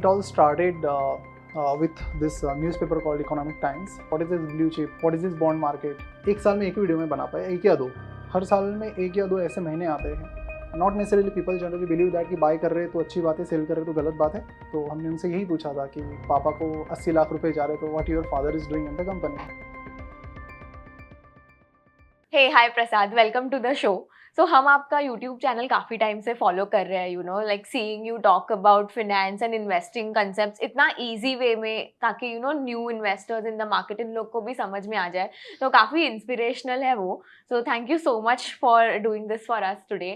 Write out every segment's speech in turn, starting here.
it all started with this newspaper called Economic Times. What is this blue chip? What is this bond market? एक साल में एक ही video में बना पाए, एक या दो. हर साल में एक या दो ऐसे महीने आते हैं. Not necessarily people generally believe that कि बाय कर रहे तो अच्छी बात है, सेल कर रहे तो गलत बात है. तो हमने उनसे यही पूछा था कि पापा को 80 लाख रुपए जा रहे तो what your father is doing in the company. Hey hi Prasad, welcome to the show. So हम आपका यूट्यूब चैनल काफ़ी टाइम से फॉलो कर रहे हैं, you know, like seeing you talk about finance and investing concepts इतना इजी वे में, ताकि you know new investors in the market, इन लोग को भी समझ में आ जाए. तो काफ़ी इंस्पिरेशनल है वो. So thank you so much for doing this for us today.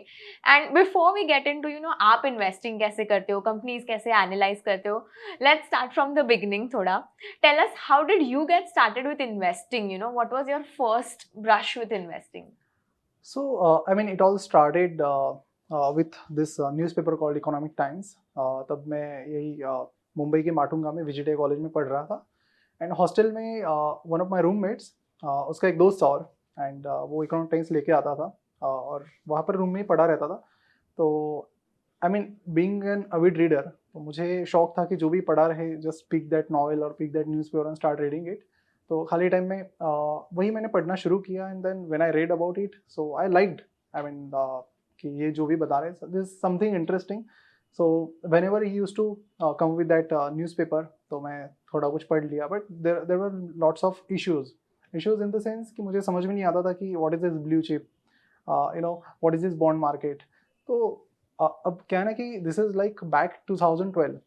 And before we get in to you know आप इन्वेस्टिंग कैसे करते हो, कंपनीज कैसे एनालाइज करते हो, let's start from the beginning थोड़ा. Tell us how did you get started with investing, you know, what was your first brush with investing? So, it all started with this newspaper called Economic Times. तब मैं यही मुंबई के माटुंगा में विजिटे college में पढ़ रहा था. एंड हॉस्टल में वन ऑफ माई रूममेट्स, उसका एक दोस्त था, और एंड वो इकोनॉमिक टाइम्स लेके आता था और वहाँ पर रूम में ही पढ़ा रहता था. तो बीइंग एन अविड रीडर, तो मुझे शौक था कि जो भी पढ़ा रहे जस्ट पिक दैट नॉवेल और pick that newspaper and start reading it. तो खाली टाइम में वही मैंने पढ़ना शुरू किया. And then when I read about it, so I liked, कि ये जो भी बता रहे हैं this something interesting. So whenever he use to come with that newspaper, तो मैं थोड़ा कुछ पढ़ लिया. But there were lots of issues in the sense कि मुझे समझ में नहीं आता था कि what is this blue chip, what is this bond market. तो अब क्या है ना कि दिस इज़ लाइक बैक 2012.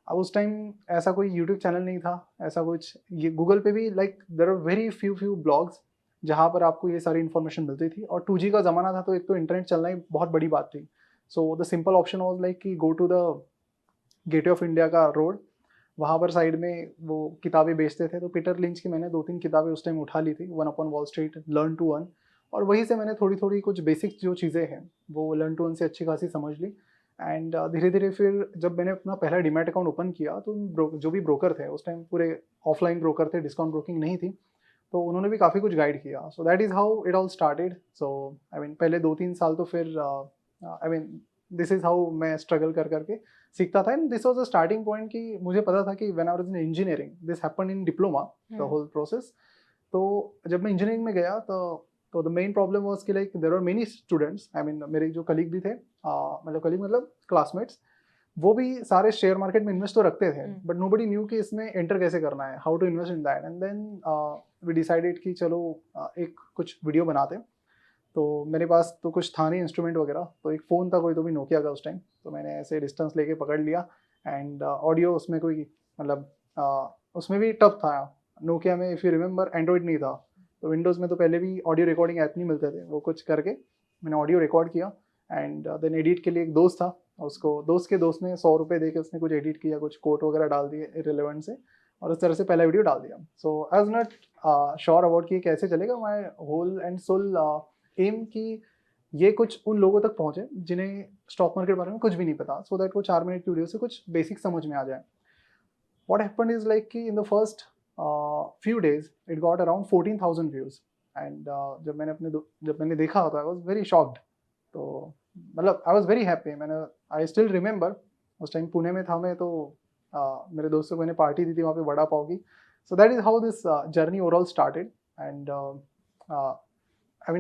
अब उस टाइम ऐसा कोई यूट्यूब चैनल नहीं था, ऐसा कुछ, ये गूगल पे भी like there are very few blogs जहाँ पर आपको ये सारी इन्फॉर्मेशन मिलती थी. और 2G का ज़माना था, तो एक तो इंटरनेट चलना ही बहुत बड़ी बात थी. So the simple option was like कि go to the Gateway of India का रोड, वहाँ पर साइड में वो किताबें बेचते थे. तो पीटर लिंच की मैंने 2-3 किताबें उस टाइम उठा ली थी, one upon Wall Street, learn to earn. और वहीं से मैंने थोड़ी थोड़ी कुछ बेसिक जो चीज़ें हैं वो लर्न टू अर्न से अच्छी खासी समझ ली. एंड धीरे धीरे फिर जब मैंने अपना पहला डीमैट अकाउंट ओपन किया, तो जो भी ब्रोकर थे उस टाइम, पूरे ऑफलाइन ब्रोकर थे, डिस्काउंट ब्रोकिंग नहीं थी, तो उन्होंने भी काफ़ी कुछ गाइड किया. So that is how it all started. So पहले 2-3 साल तो फिर दिस इज़ हाउ मैं स्ट्रगल कर करके सीखता था. And this was a starting point कि मुझे पता था कि when I was in engineering, this happened in diploma, the whole process. तो जब मैं इंजीनियरिंग में गया तो द मेन प्रॉब्लम वाज कि like there are many students, मेरे जो कलीग भी थे, मतलब क्लासमेट्स, वो भी सारे शेयर मार्केट में इन्वेस्ट तो रखते थे, बट नोबडी न्यू कि इसमें एंटर कैसे करना है, how to invest in that. And then we decided कि चलो एक कुछ वीडियो बनाते. तो मेरे पास तो कुछ था नहीं इंस्ट्रूमेंट वगैरह, तो एक फ़ोन था कोई, तो भी नोकिया का उस टाइम. तो मैंने ऐसे डिस्टेंस लेके पकड़ लिया. एंड ऑडियो उसमें कोई, उसमें भी टफ था. नोकिया में इफ़ यू रिमेंबर एंड्रॉइड नहीं था, तो विंडोज़ में तो पहले भी ऑडियो रिकॉर्डिंग ऐप नहीं मिलते थे. वो कुछ करके मैंने ऑडियो रिकॉर्ड किया. एंड देन एडिट के लिए एक दोस्त था, उसको दोस्त के दोस्त ने 100 रुपये दे के उसने कुछ एडिट किया, कुछ कोट वगैरह डाल दिए इररिलेवेंट से, और उस तरह से पहला वीडियो डाल दिया. So I was not sure about कि कैसे चलेगा. My whole and soul aim कि ये कुछ उन लोगों तक पहुँचे जिन्हें स्टॉक मार्केट के बारे में कुछ भी नहीं पता, सो दैट वो 4 मिनट की वीडियो से कुछ बेसिक समझ में आ जाए. What happened is like कि in the first few days it got around 14,000 views. And जब मैंने देखा तो I was very shocked. तो मतलब I was very happy. I still remember उस टाइम पुणे में था मैं, तो मेरे दोस्तों को मैंने पार्टी दी थी वहाँ पे वड़ा पाव की. So that is how this journey overall started. And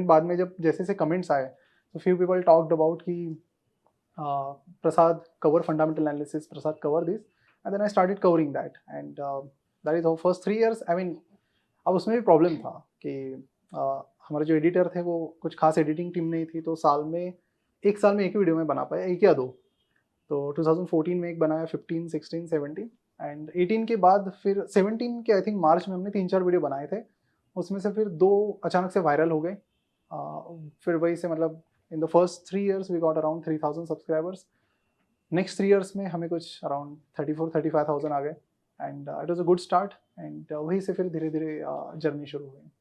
बाद में जब जैसे से कमेंट्स आए, तो few people talked about कि Prasad cover fundamental analysis, Prasad cover this. And then I started covering that. And that is how first 3 years, अब उसमें भी प्रॉब्लम था कि हमारे जो एडिटर थे वो कुछ खास एडिटिंग टीम नहीं थी, तो एक साल में एक ही वीडियो में बना पाया, एक या दो. तो 2014 में एक बनाया, 15, 16, 17. एंड 18 के बाद फिर 17 के आई थिंक मार्च में हमने 3-4 वीडियो बनाए थे. उसमें से फिर 2 अचानक से वायरल हो गए. फिर वही से मतलब in the first 3 years we got around 3,000 subscribers. Next 3 years में हमें कुछ अराउंड 34-35,000 आ गए. And it was a good start. And वहीं से फिर धीरे धीरे जर्नी शुरू हुई.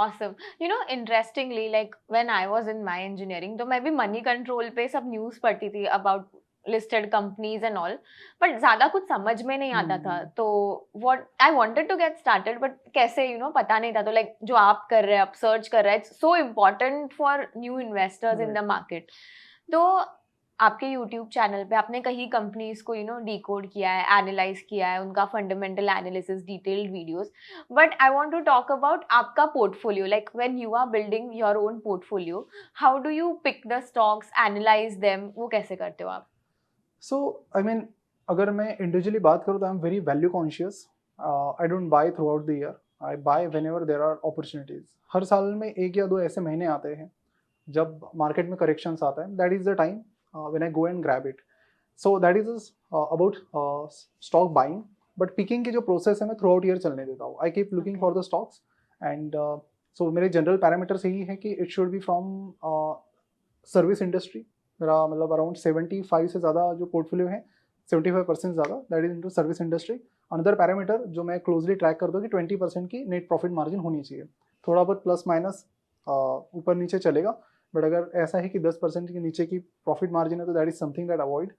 Awesome. You know, interestingly, like when I was in my engineering, तो मैं भी मनी कंट्रोल पे सब न्यूज़ पढ़ती थी about listed companies and all, but ज़्यादा कुछ समझ में नहीं आता था. तो what I wanted to get started, but कैसे, you know, पता नहीं था. तो like जो आप कर रहे हैं, आप सर्च कर रहे हैं, it's so important for new investors in the market. तो आपके यूट्यूब चैनल पे आपने कई कंपनीज को डिकोड किया है, एनालाइज किया है, उनका fundamental analysis, detailed videos, but I want to talk about आपका portfolio, like when you are building your own portfolio, how do you pick the stocks, analyse them, वो कैसे करते हो आप? सो आई मीन अगर मैं इंडिविजुअली बात करूँ तो I am very value conscious. I don't buy throughout the year. I buy whenever there are opportunities. हर साल में एक या दो ऐसे महीने आते हैं जब मार्केट में करेक्शंस आता है. That is the time when I go and grab it. So that is about stock buying. But picking की जो प्रोसेस है मैं थ्रू आउट ईयर चलने देता हूँ. I keep looking for the stocks and so मेरे जनरल पैरामीटर्स यही है कि it should be from service industry. मेरा मतलब अराउंड 75 से ज़्यादा जो पोर्टफोलियो है, 75% ज़्यादा that is into service industry. Another parameter जो मैं क्लोजली ट्रैक करता हूँ कि 20% की नेट प्रॉफिट मार्जिन होनी चाहिए. थोड़ा बहुत प्लस माइनस ऊपर नीचे चलेगा, बट अगर ऐसा है कि 10% के नीचे की प्रॉफिट मार्जिन है तो that is something that avoid.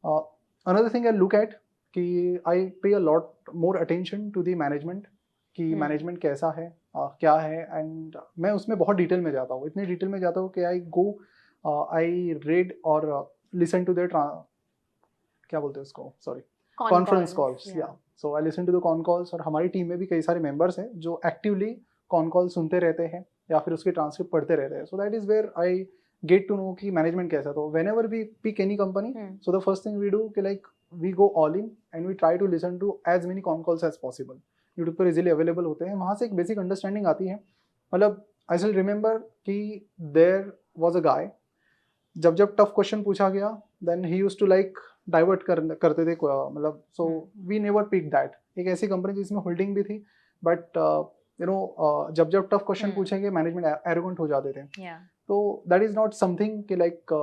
Another thing I look at कि I pay a lot more attention to the management कि मैनेजमेंट कैसा है, क्या है, एंड मैं उसमें बहुत डिटेल में जाता हूँ. इतने डिटेल में जाता हूँ कि आई गो आई read or listen to their क्या बोलते हैं उसको, सॉरी, कॉन्फ्रेंस कॉल्स. या so I listen to the con calls. और हमारी टीम में भी कई सारे मेंबर्स हैं जो एक्टिवली कॉन कॉल सुनते रहते हैं या फिर उसके ट्रांसक्रिप्ट पढ़ते रहते हैं. So that is where I get to know कि मैनेजमेंट कैसा. तो whenever we pick any company, so the first thing we do कि like we go all in and we try to listen to as many con calls as possible. YouTube पर easily available होते हैं. वहाँ से एक basic understanding आती है. मतलब आई स्टिल रिमेंबर कि देयर वॉज अ गाय, जब टफ क्वेश्चन पूछा गया then he used to like divert करते थे मतलब. So we never pick that. एक ऐसी कंपनी जिसमें होल्डिंग भी थी, बट यू नो जब टफ क्वेश्चन पूछेंगे मैनेजमेंट एरोगेंट हो जाते थे. तो दैट इज नॉट समथिंग कि लाइक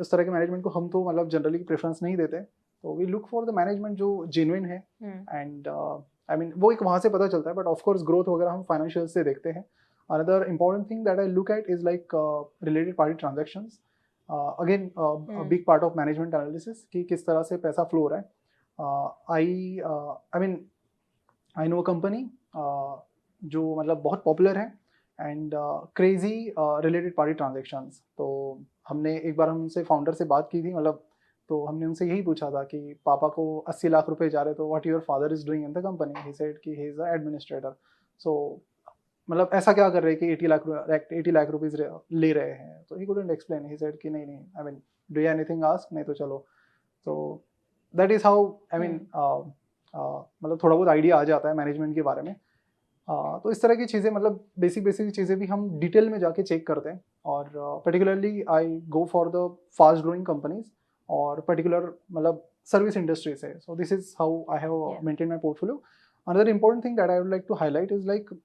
इस तरह के मैनेजमेंट को हम तो मतलब जनरली प्रेफरेंस नहीं देते. तो we look for the management जो जेन्युइन है. एंड आई मीन वो एक वहाँ से पता चलता है, बट ऑफकोर्स ग्रोथ वगैरह हम फाइनेंशियल से देखते हैं. Another important thing that I look eight is like related party transactions. Again big part of management analysis कि किस तरह से पैसा फ्लो हो रहा है. I mean I know company जो मतलब बहुत पॉपुलर है and crazy related party transactions. तो हमने एक बार हमसे फाउंडर से बात की थी, मतलब तो हमने उनसे यही पूछा था कि पापा को 80 लाख रुपए जा रहे, तो what your father is doing in the company. He said कि ही इज अ एडमिनिस्ट्रेटर. सो मतलब ऐसा क्या कर रहे हैं कि 80 लाख रुपीज ले रहे हैं. तो he couldn't explain. He said कि नहीं I mean do you anything ask, नहीं तो चलो. तो that is how I mean मतलब थोड़ा बहुत आइडिया आ जाता है मैनेजमेंट के बारे में. तो इस तरह की चीज़ें मतलब बेसिक चीज़ें भी हम डिटेल में जाके चेक करते हैं. और particularly I go for the fast growing companies और पर्टिकुलर मतलब सर्विस इंडस्ट्री से. So this is how I have maintain my portfolio. Another important thing that I would like to highlight is like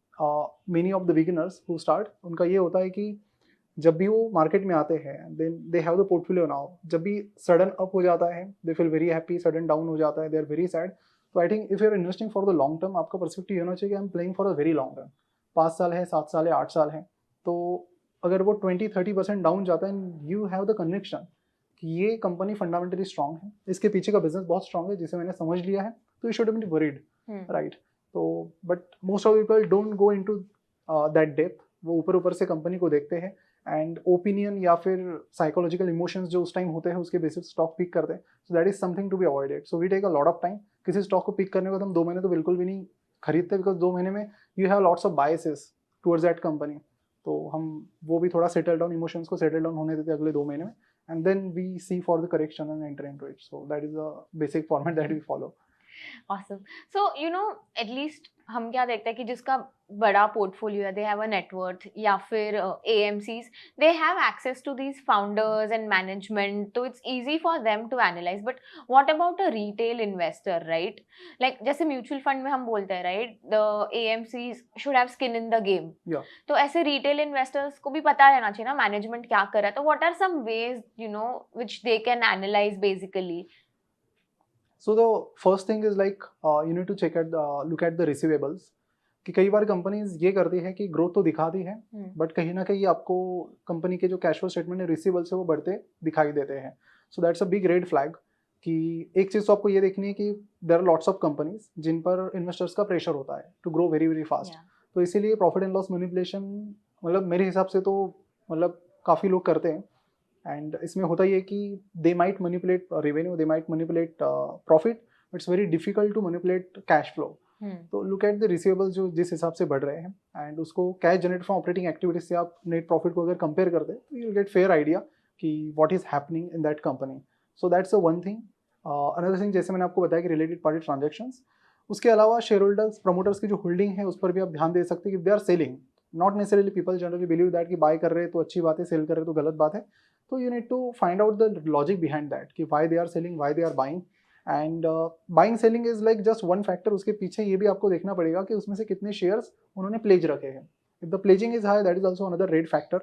many of the beginners who start, उनका ये होता है कि जब भी वो मार्केट में आते हैं then they have the portfolio now. जब भी सडन अप हो जाता है they feel very happy, sudden down हो जाता है दे आर वेरी सैड. तो I think if you are investing for the long term, आपका पर्सपेक्टिव होना चाहिए कि I am playing for a very long term. 5 साल है, 7 साल है, 8 साल है. तो अगर वो 20-30% डाउन जाता है and you have the conviction कि ये कंपनी फंडामेंटली स्ट्रॉन्ग है, इसके पीछे का बिजनेस बहुत स्ट्रॉन्ग है जिसे मैंने समझ लिया है, तो you should be worried, right. तो but most of people don't go into that depth. वो ऊपर से कंपनी को देखते हैं एंड ओपिनियन या फिर साइकोलॉजिकल इमोशंस जो उस टाइम होते हैं उसके बेसिस स्टॉक पिक करते हैं. So that is something to be avoided. So we take a lot of time. किसी स्टॉक को पिक करने को हम 2 महीने तो बिल्कुल भी नहीं खरीदते, बिकॉज 2 महीने में you have lots of biases towards that company. तो हम वो भी थोड़ा सेटल डाउन, इमोशंस को सेटल डाउन होने देते अगले 2 महीने में, and then we see for the correction and enter into it. So that is a basic format that we follow. Awesome. So, at least हम क्या देखते हैं कि जिसका बड़ा पोर्टफोलियो है, दे हैव अ नेटवर्थ, या फिर AMCs, they have access to these founders and management, तो it's easy for them to analyse. But what about a retail investor, right? Like जैसे म्यूचुअल फंड में हम बोलते हैं, right, the AMCs should have skin in the game. तो ऐसे retail investors को भी पता रहना चाहिए ना मैनेजमेंट क्या कर रहा है. तो what are some ways which they can analyse basically? So the first thing is like you need to look at the receivables. कि कई बार कंपनीज ये करती है कि ग्रोथ तो दिखाती है, बट कहीं ना कहीं आपको कंपनी के जो कैश फ्लो स्टेटमेंट है, रिसीवेबल्स है, वो बढ़ते दिखाई देते हैं. So that's a big red flag. कि एक चीज़ तो आपको ये देखनी है कि there are lots of companies जिन पर इन्वेस्टर्स का प्रेशर होता है to grow very very fast. तो इसीलिए प्रॉफिट एंड लॉस मैनिपुलेशन मतलब मेरे हिसाब से तो मतलब काफ़ी लोग करते हैं. एंड इसमें होता ही है कि they might manipulate revenue, they might manipulate profit, but it's very difficult to manipulate cash flow. तो लुक एट द रिसीवेबल्स जो जिस हिसाब से बढ़ रहे हैं एंड उसको cash generate from operating activities से आप नेट प्रॉफिट को अगर कंपेयर करते हैं तो यू गेट फेयर आइडिया कि what is happening in that company. So that's a one thing. Another thing, जैसे मैंने आपको बताया कि रिलेटेड पार्टी ट्रांजेक्शंस, उसके अलावा शेयर होल्डर्स प्रमोटर्स की जो होल्डिंग है उस पर भी आप ध्यान दे सकते हैं कि they are selling. Not necessarily people generally believe that कि बाय कर रहे हैं तो अच्छी बात है, सेल कर रहे हैं तो गलत बात है. तो you need to find out the logic behind that कि why they are selling, why they are buying. And buying selling is like just one factor. उसके पीछे ये भी आपको देखना पड़ेगा कि उसमें से कितने शेयर्स उन्होंने प्लेज रखे हैं. If the pledging is high, that is also another rate factor.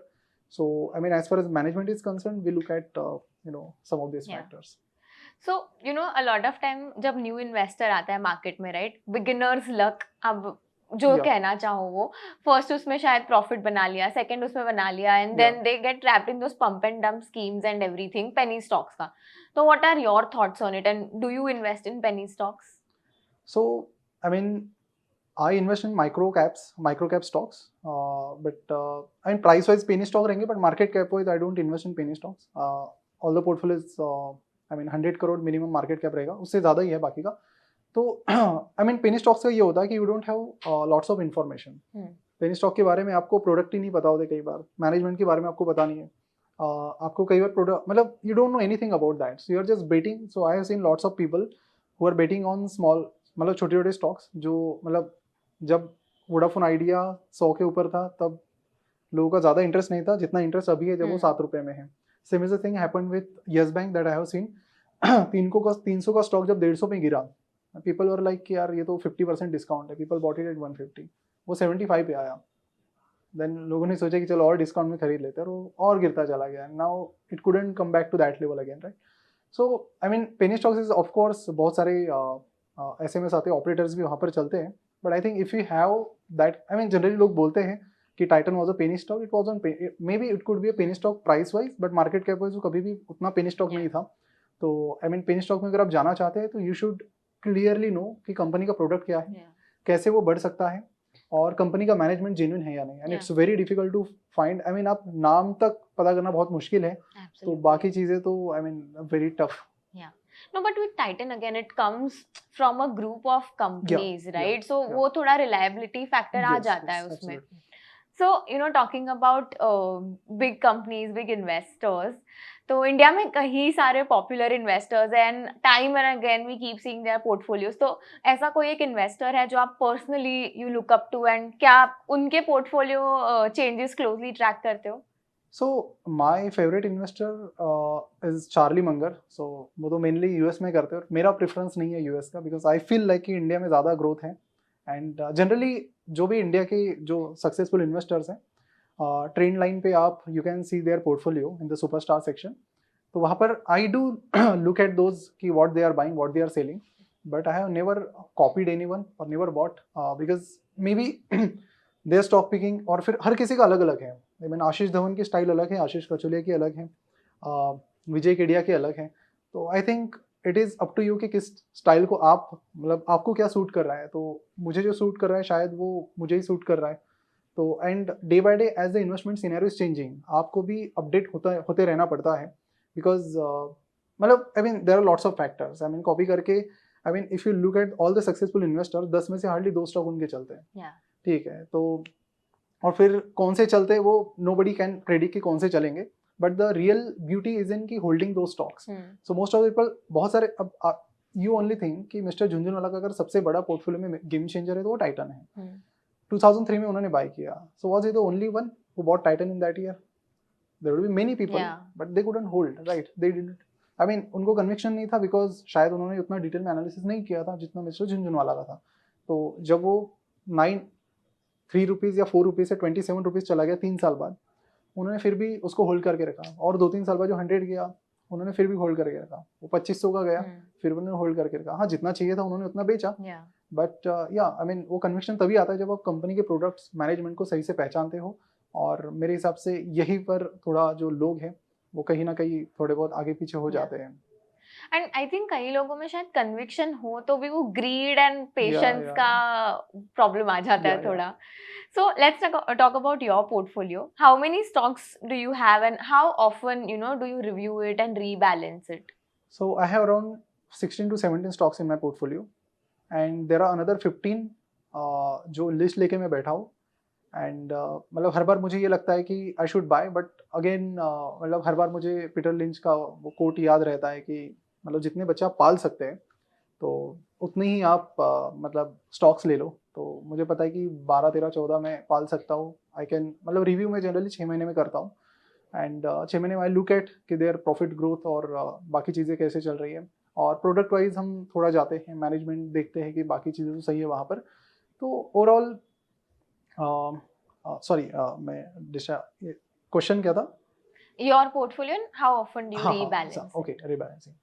So I mean as far as management is concern, we look at some of this factors. So a lot of time जब new investor आता है market में, right, beginners luck, अब जो Yeah. कहना चाहो वो, first उसमें शायद प्रॉफिट बना लिया, सेकंड उसमें बना लिया, and then they get trapped in those pump and dump schemes and everything, penny stocks का. तो what are your thoughts on it, and do you invest in penny stocks? So, I mean, I invest in micro cap stocks, but I mean price wise penny stock रहेंगे, but market cap wise I don't invest in penny stocks. All the portfolios, I mean 100 crore minimum market cap रहेगा, उससे ज़्यादा ही है बाकी का. तो I mean penny stocks का ये होता है कि you don't have lots of information. penny stock के बारे में आपको प्रोडक्ट ही नहीं पता होते, कई बार मैनेजमेंट के बारे में आपको पता नहीं है. आपको कई बार प्रोडक्ट मतलब you don't know anything about that, so you are just betting. So I have seen lots of people who are betting on small, मतलब छोटे छोटे स्टॉक्स जो मतलब जब वोडाफोन आइडिया 100 के ऊपर था तब लोगों का ज़्यादा इंटरेस्ट नहीं था जितना इंटरेस्ट अभी है जब वो 7 रुपये में है. Same is the thing happened with yes bank that I have seen. 300 का स्टॉक जब 150 में गिरा, पीपल वर लाइक कि यार ये तो 50% डिस्काउंट है. पीपल बॉट इट एट 150, वो 75 पे आया. देन लोगों ने सोचा कि चलो और डिस्काउंट में खरीद लेते हैं, और गिरता चला गया. Now it couldn't come back to that level again, right. So I mean penny stocks is of course बहुत सारे SMS आते हैं, ऑपरेटर्स भी वहाँ पर चलते हैं. But I think if you have that, I mean generally लोग बोलते हैं कि Titan was a penny stock. It was on, may be it could be a penny stock price wise, but market cap wise कभी भी उतना penny stock नहीं था. तो आई मीन पेनी स्टॉक में अगर आप जाना चाहते हैं तो यू शुड क्लियरली नो कि कंपनी का प्रोडक्ट क्या है, कैसे वो बढ़ सकता है, और कंपनी का मैनेजमेंट जेन्युइन है या नहीं. And it's very difficult to find. I mean आप नाम तक पता करना बहुत मुश्किल है, तो बाकी चीज़ें तो I mean very tough. No, but with Titan again, it comes from a group of companies, right? So yeah. वो थोड़ा reliability factor आ जाता है उसमें. So talking about big companies, big investors, तो इंडिया में कई सारे popular investors हैं, and time and again we keep seeing their portfolios. तो ऐसा कोई एक investor है जो आप personally you look up to, and क्या आप उनके portfolio changes closely track करते हो? So my favorite investor is Charlie Munger. So वो तो mainly US में करते हैं, और मेरा प्रेफरेंस नहीं है US का, because I feel like कि इंडिया में ज़्यादा ग्रोथ है. एंड जनरली जो भी इंडिया के जो सक्सेसफुल इन्वेस्टर्स हैं, ट्रेंड लाइन पे आप you can see their portfolio in the superstar section. तो वहाँ पर I do look at those कि what they are buying, what they are selling. But I have never copied anyone और never bought, because maybe their stock picking, और फिर हर किसी का अलग अलग है. आई मीन आशीष धवन की स्टाइल अलग है, आशीष कचोलिया की अलग है, विजय केडिया की अलग है. तो I think it is up to you कि किस स्टाइल को आप, मतलब आपको क्या सूट कर रहा है. तो मुझे जो सूट कर रहा है शायद वो मुझे ही सूट कर रहा है. तो and day by day as the investment scenario is changing, आपको भी अपडेट होते रहना पड़ता है. बिकॉज मतलब I mean there are lots of factors. I mean copy करके, I mean if you look at all the successful investors, 10 में से हार्डली 2 स्टॉक उनके चलते हैं. ठीक है, तो और फिर कौन से चलते हैं वो नोबडी कैन प्रेडिक्ट कि कौन से चलेंगे. But the real beauty is in की होल्डिंग दो stocks. So most of people, बहुत सारे, अब यू ओनली थिंक कि मिस्टर झुंझुनवाला का अगर सबसे बड़ा पोर्टफोलियो में गेम चेंजर है तो वो टाइटन है. 2003 में उन्होंने बाय किया. So was he the only one who bought Titan in that year? There would be many people, but they couldn't hold, right. They didn't, I mean उनको conviction नहीं था, बिकॉज शायद उन्होंने उतना डिटेल में एनालिसिस नहीं किया था जितना मिस्टर झुंझुनवाला का था. तो जब वो 3 रुपीज़ या 4 रुपीज़ से 27 रुपीज़ चला गया 3 साल बाद, उन्होंने फिर भी उसको होल्ड करके रखा. और 2-3 साल बाद जो 100 गया उन्होंने फिर भी होल्ड करके रखा. वो 2500 का गया, फिर उन्होंने होल्ड करके रखा. हाँ, जितना चाहिए था उन्होंने उतना बेचा. बट या आई मीन वो कन्विक्शन तभी आता है जब आप कंपनी के प्रोडक्ट्स, मैनेजमेंट को सही से पहचानते हो. और मेरे हिसाब से यहीं पर थोड़ा जो लोग हैं वो कहीं ना कहीं थोड़े बहुत आगे पीछे हो जाते हैं. एंड आई थिंक कई लोगों में शायद कन्विक्शन हो तो भी वो ग्रीड एंड पेशेंस yeah. का प्रॉब्लम आ जाता है Yeah, yeah. थोड़ा. So let's talk about your portfolio. How many stocks do you have and how often, do you review it and rebalance it? So I have around 16 to 17 stocks in my portfolio, and there are another 15 जो list लेके मैं बैठा हूँ. And मतलब हर बार मुझे ये लगता है कि I should buy, but again मतलब हर बार मुझे पीटर लिंच का वो कोट याद रहता है कि मतलब जितने बच्चे आप पाल सकते हैं तो उतने ही आप मतलब स्टॉक्स ले लो. तो मुझे पता है कि 12 13 14 मैं पाल सकता हूँ. आई कैन मतलब रिव्यू में जनरली 6 महीने में करता हूँ, एंड 6 महीने में आई लुक एट कि देयर प्रॉफिट ग्रोथ और बाकी चीज़ें कैसे चल रही है. और प्रोडक्ट वाइज हम थोड़ा जाते हैं, मैनेजमेंट देखते हैं कि बाकी चीज़ें तो सही है वहाँ पर. तो ओवरऑल सॉरी मैं क्वेश्चन क्या था? Your portfolio and how often do you हाँ rebalance हाँ it? Okay, rebalancing.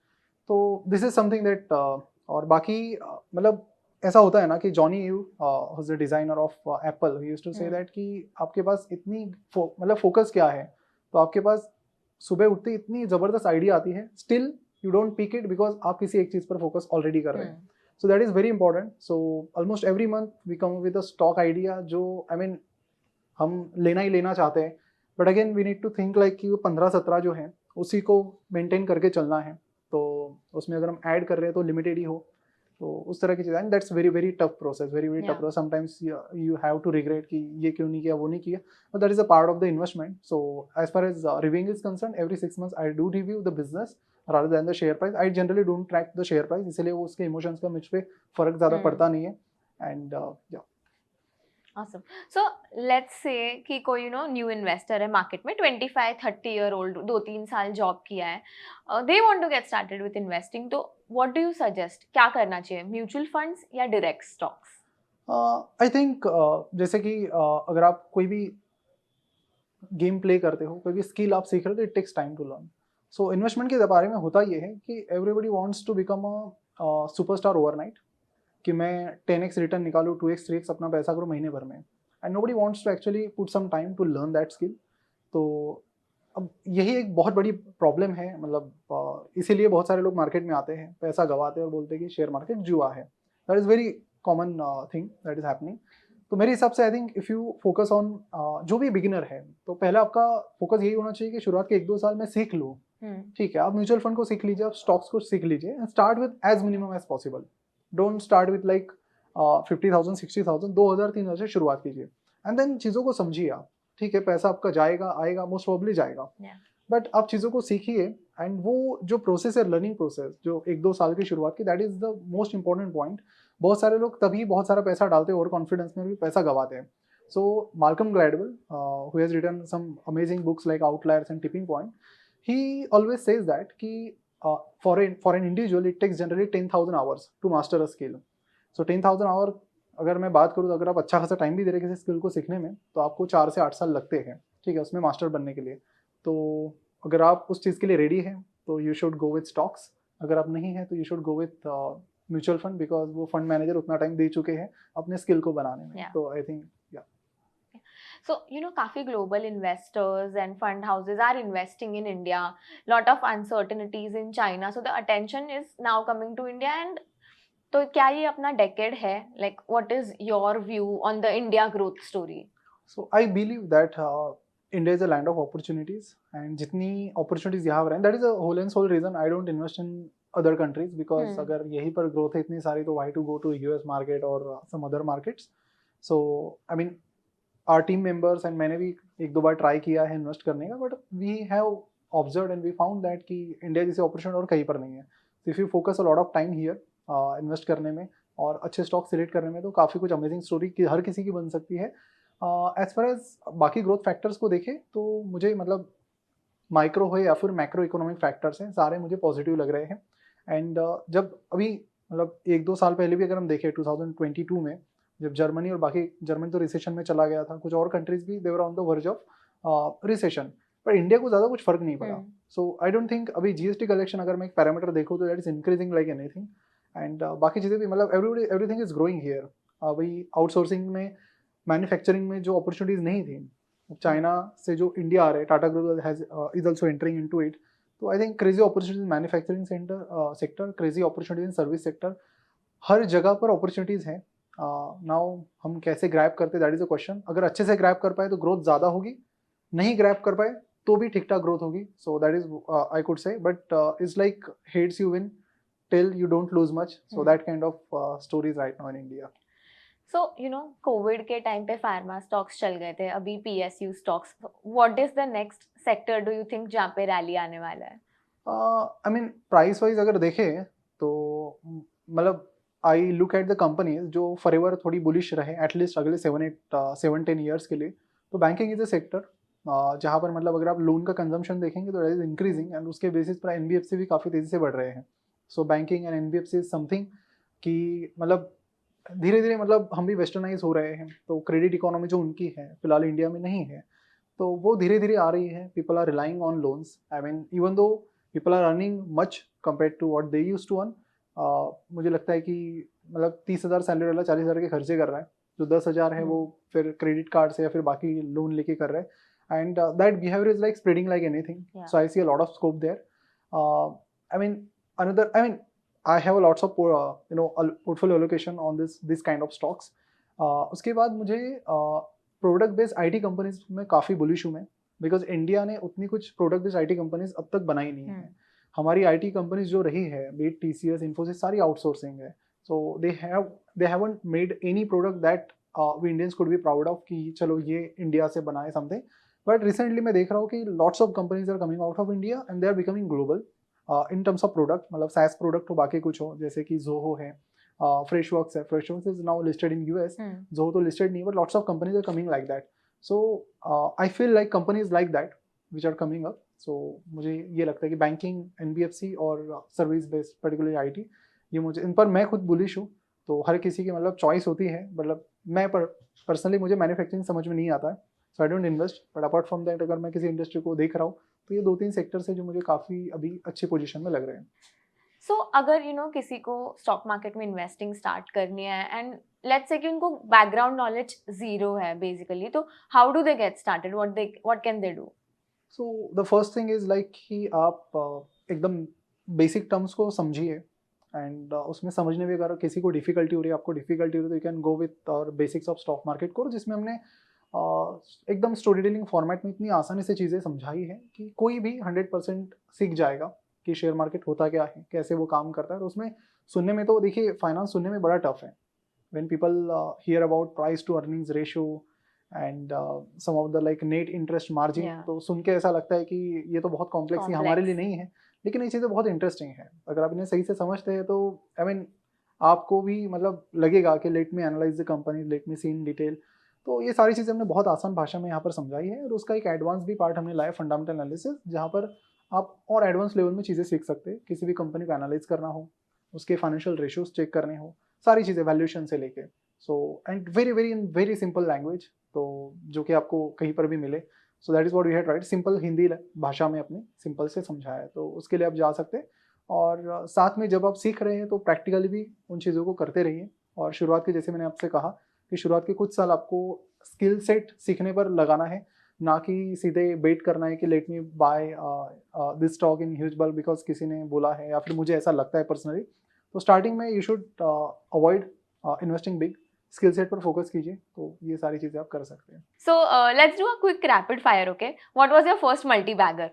तो दिस इज समथिंग दैट और बाकी मतलब ऐसा होता है ना कि Jony Ive was the designer of Apple, he used to say that कि आपके पास इतनी मतलब फोकस क्या है. तो आपके पास सुबह उठते इतनी जबरदस्त आइडिया आती है, still you don't pick it because आप किसी एक चीज पर फोकस ऑलरेडी कर रहे हैं. So that is very important. So almost every month we come with a stock idea जो आई मीन हम लेना ही लेना चाहते हैं, but again we need to think like कि वो 15-17 जो है उसी को मेंटेन करके चलना है. तो उसमें अगर हम ऐड कर रहे हैं तो लिमिटेड ही हो. तो उस तरह की चीज़, and that's very very tough process, very very tough Yeah. Process. Sometimes you have to regret कि ये क्यों नहीं किया, वो नहीं किया, but that is a part of the investment. So as far as reviewing is concerned, every 6 months I do review the business rather than the share price. I generally don't track the share price, इसलिए वो उसके emotions का मुझ पे फर्क ज़्यादा पड़ता नहीं है. एंड या Awesome. So let's say कि कोई न्यू इन्वेस्टर है मार्केट में 25-30 year old 2-3 साल जॉब किया है, they want to get started with investing, तो व्हाट डू यू सजेस्ट, क्या करना चाहिए, म्यूचुअल फंड्स या डायरेक्ट स्टॉक्स? आई थिंक जैसे कि अगर आप कोई भी गेम प्ले करते हो, कोई भी स्किल आप सीख रहे हो, तो it takes time to learn. So investment के बारे में होता ये है कि everybody wants to become a superstar overnight, कि मैं 10x रिटर्न निकालूँ, 2x 3x अपना पैसा करूँ महीने भर में. And nobody wants to actually put some time to learn that skill. तो अब यही एक बहुत बड़ी प्रॉब्लम है. मतलब इसीलिए बहुत सारे लोग मार्केट में आते हैं, पैसा गवाते हैं और बोलते हैं कि शेयर मार्केट जुआ है. That is very common thing that is happening. तो मेरे हिसाब से I think if you focus on जो भी बिगिनर है, तो पहले आपका फोकस यही होना चाहिए कि शुरुआत के 1-2 साल में सीख लूँ. ठीक है, आप म्यूचुअल फंड को सीख लीजिए, आप स्टॉक्स को सीख लीजिए, and start with as minimum as possible. Don't start with like 50,000 60,000, 2,000 3,000 से शुरुआत कीजिए, एंड देन चीज़ों को समझिए आप. ठीक है, पैसा आपका जाएगा आएगा, मोस्ट प्रोबेबली जाएगा, बट आप चीज़ों को सीखिए. एंड वो जो प्रोसेस है, लर्निंग प्रोसेस जो 1-2 साल की शुरुआत की, that is the most important point. बहुत सारे लोग तभी बहुत सारा पैसा डालते हैं, ओवर कॉन्फिडेंस में भी पैसा गवाते हैं. So Malcolm Gladwell, who has written some amazing books like Outliers and Tipping Point, he always says that कि for an individual it takes generally 10,000 hours to master a skill. So 10,000 hour अगर मैं बात करूँ, तो अगर आप अच्छा खासा टाइम भी दे रहे हैं किसी स्किल को सीखने में, तो आपको 4 से 8 साल लगते हैं. ठीक है, उसमें मास्टर बनने के लिए. तो अगर आप उस चीज़ के लिए रेडी हैं, तो you should go with stocks. अगर आप नहीं हैं, तो you should go with mutual fund, because वो फंड मैनेजर उतना टाइम दे चुके हैं अपने स्किल को बनाने में. Yeah. तो आई थिंक So, काफी global investors and fund houses are investing in India. Lot of uncertainties in China. So the attention is now coming to India. And तो क्या ये अपना decade है? Like, what is your view on the India growth story? So I believe that India is a land of opportunities, and जितनी opportunities यहाँ पर हैं, that is the whole and sole reason I don't invest in other countries, because अगर यहीं पर growth है इतनी सारी, तो why to go to US market or some other markets. So I mean our team members and मैंने भी 1-2 बार try किया है इन्वेस्ट करने का, but we have observe and we found that कि इंडिया जैसी अपॉर्चुनिटी और कहीं पर नहीं है. तो if you focus a lot of time here invest करने में और अच्छे स्टॉक सिलेक्ट करने में, तो काफ़ी कुछ अमेजिंग स्टोरी की हर किसी की बन सकती है. एज फार एज बाकी ग्रोथ फैक्टर्स को देखें, तो मुझे मतलब माइक्रो हो या फिर मैक्रो इकोनॉमिक फैक्टर्स हैं, सारे मुझे पॉजिटिव लग रहे हैं. एंड जब अभी मतलब 1-2 साल पहले भी अगर हम देखें 2022 में, जब जर्मनी और बाकी, जर्मनी तो रिसेशन में चला गया था, कुछ और कंट्रीज भी they were on the verge of recession, पर इंडिया को ज़्यादा कुछ फर्क नहीं पड़ा. सो आई डोंट थिंक अभी जीएसटी कलेक्शन अगर मैं एक पैरामीटर देखूँ, तो that is increasing like anything. And बाकी चीज़ें भी मतलब एवरीथिंग इज ग्रोइंग हियर. अभी आउटसोर्सिंग में, मैन्युफैक्चरिंग में जो अपॉर्चुनिटीज़ नहीं थी, चाइना से जो इंडिया आ रहे, Tata group is also entering into it. तो I think crazy opportunities manufacturing sector, crazy opportunities in service sector, हर जगह पर अपॉर्चुनिटीज हैं. नाउ हम कैसे ग्रैब करते, दैट इज अ क्वेश्चन. अगर अच्छे से ग्रैब कर पाए तो ग्रोथ ज़्यादा होगी, नहीं ग्रैब कर पाए तो भी ठीक ठाक ग्रोथ होगी. सो that is I could say, but it's like heads you win till you don't lose much. So that kind of stories right now in India. So Covid के टाइम पे फार्मा स्टॉक्स चल गए थे, अभी PSU stocks. What is the next sector do you think जहाँ पे rally आने वाला है? आई मीन प्राइस वाइज अगर देखें तो मतलब आई लुक एट द कंपनीज जो फॉरएवर थोड़ी बुलिश रहे एटलीस्ट अगले 7-10 ईयर्स के लिए. तो बैंकिंग इज अ सेक्टर जहाँ पर मतलब अगर आप लोन का कंजम्पशन देखेंगे तो इट इज इंक्रीजिंग, एंड उसके बेसिस पर NBFC भी काफ़ी तेज़ी से बढ़ रहे हैं. सो banking and NBFC is something कि मतलब धीरे धीरे मतलब हम भी वेस्टर्नाइज हो रहे हैं. तो क्रेडिट इकोनॉमी जो उनकी है फिलहाल इंडिया में नहीं है, तो वो धीरे धीरे आ रही है. People are relying on loans. I mean even though people are earning much compare to what they used to earn. मुझे लगता है कि मतलब 30,000 सैलरी वाला 40,000 के खर्चे कर रहा है, जो 10,000 है वो फिर क्रेडिट कार्ड से या फिर बाकी लोन लेके कर रहा है. And that behaviour is like spreading like anything. So I see a lot of scope there. I mean another, I mean I have a lots of portfolio allocation on this kind of stocks. उसके बाद मुझे product based IT companies में काफ़ी bullish हूँ मैं, because India ने उतनी कुछ प्रोडक्ट बेस्ड IT कंपनीज अब तक बनाई नहीं है. हमारी IT कंपनीज जो रही है, बी TCS, इन्फोसिस, सारी आउटसोर्सिंग है. So they haven't made any product that we Indians could be proud of कि चलो ये इंडिया से बनाए समथिंग. बट रिसेंटली मैं देख रहा हूँ कि lots of companies are coming out of India and they are becoming global. In terms of product, मतलब SaaS प्रोडक्ट हो बाकी कुछ हो, जैसे कि Zoho है, Freshworks है. Freshworks is now listed in US. Zoho तो लिस्टेड नहीं, but lots of companies are coming like that. So I feel like companies like that which are coming up. सो मुझे ये लगता है कि बैंकिंग, NBFC और सर्विस बेस्ड पर्टिकुलरली IT, ये मुझे इन पर मैं खुद बुलिश हूँ. तो हर किसी की मतलब चॉइस होती है. मतलब मैं पर्सनली मुझे मैन्युफैक्चरिंग समझ में नहीं आता है, so I don't invest. But apart from that अगर मैं किसी इंडस्ट्री को देख रहा हूँ तो ये 2-3 सेक्टर्स है जो मुझे काफ़ी अभी अच्छी पोजीशन में लग रहे हैं. सो अगर किसी को स्टॉक मार्केट में इन्वेस्टिंग स्टार्ट करनी है एंड लेट्स से कि उनको बैकग्राउंड नॉलेज जीरो है बेसिकली, तो how do they get started, what can they do? So the first thing is like कि आप एकदम बेसिक टर्म्स को समझिए. एंड उसमें समझने में अगर किसी को डिफिकल्टी हो रही है, आपको डिफिकल्टी हो रही है, तो यू कैन गो विथ और basics of stock market course, जिसमें हमने एकदम स्टोरी टेलिंग फॉर्मेट में इतनी आसानी से चीज़ें समझाई है कि कोई भी 100% सीख जाएगा कि शेयर मार्केट होता क्या है, कैसे वो काम करता है. तो उसमें सुनने में तो देखिए फाइनेंस सुनने में बड़ा टफ है. When people hear about price to earnings ratio and some of the like net interest margin, तो सुन के ऐसा लगता है कि ये तो बहुत कॉम्प्लेक्स है, हमारे लिए नहीं है. लेकिन ये चीज़ें बहुत इंटरेस्टिंग है. अगर आप इन्हें सही से समझते हैं तो आई मीन आपको भी मतलब लगेगा कि let me analyse the company, let me see in detail. तो ये सारी चीज़ें हमने बहुत आसान भाषा में यहाँ पर समझाई है. और उसका एक एडवांस भी पार्ट हमने लाया, फंडामेंटल एनालिसिस, जहाँ पर आप और एडवांस लेवल में चीज़ें सीख सकते हैं. किसी भी कंपनी को एनालाइज करना हो, उसके फाइनेंशियल रेशियोज चेक करने हो, सारी चीज़ें वैल्यूएशन से लेके. So and very very in very simple language, तो जो कि आपको कहीं पर भी मिले. So that is what we had right, simple Hindi भाषा में अपनी सिंपल से समझाया है. तो उसके लिए आप जा सकते हैं. और साथ में जब आप सीख रहे हैं तो प्रैक्टिकली भी उन चीज़ों को करते रहिए. और शुरुआत के, जैसे मैंने आपसे कहा कि शुरुआत के कुछ साल आपको स्किल सेट सीखने पर लगाना है, ना कि सीधे बेट करना है कि let me buy this stock in huge bulk because किसी ने बोला है या फिर मुझे ऐसा लगता है पर्सनली. तो स्टार्टिंग में you should avoid investing big, skill set पर फोकस कीजिए. तो ये सारी चीज़ें आप कर सकते हैं. So let's do a quick rapid fire. Okay, what was your first multi bagger?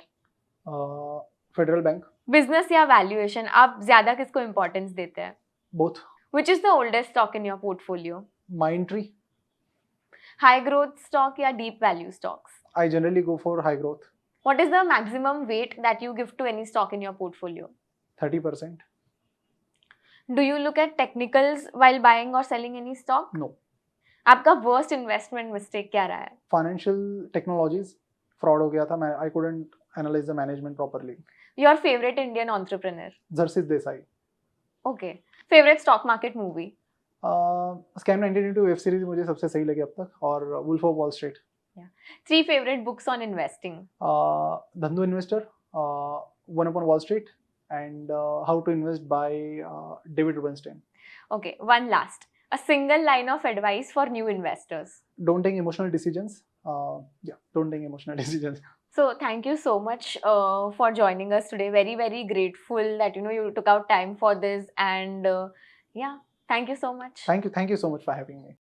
Federal Bank. Business या वैल्यूएशन, आप ज्यादा किसको इंपॉर्टेंस देते हैं? Both. Which is the oldest stock in your portfolio? Mindtree. High growth stock या deep value stocks? I generally go for high growth. What is the maximum weight that you give to any stock in your portfolio? 30%. Do you look at technicals while buying or selling any stock? No. आपका worst investment mistake क्या रहा है? Financial technologies, fraud हो गया था. I couldn't analyze the management properly. Your favorite Indian entrepreneur? Zarsis Desai. Okay. Favorite stock market movie? Scam 1982 web series मुझे सबसे सही लगी अब तक, और Wolf of Wall Street. Three favorite books on investing? Dhandho investor, one upon Wall Street, and how to invest by David Rubenstein. Okay, one last. A single line of advice for new investors? Don't take emotional decisions. Don't take emotional decisions. So thank you so much for joining us today. Very, very grateful that you took out time for this, and yeah, thank you so much. Thank you so much for having me.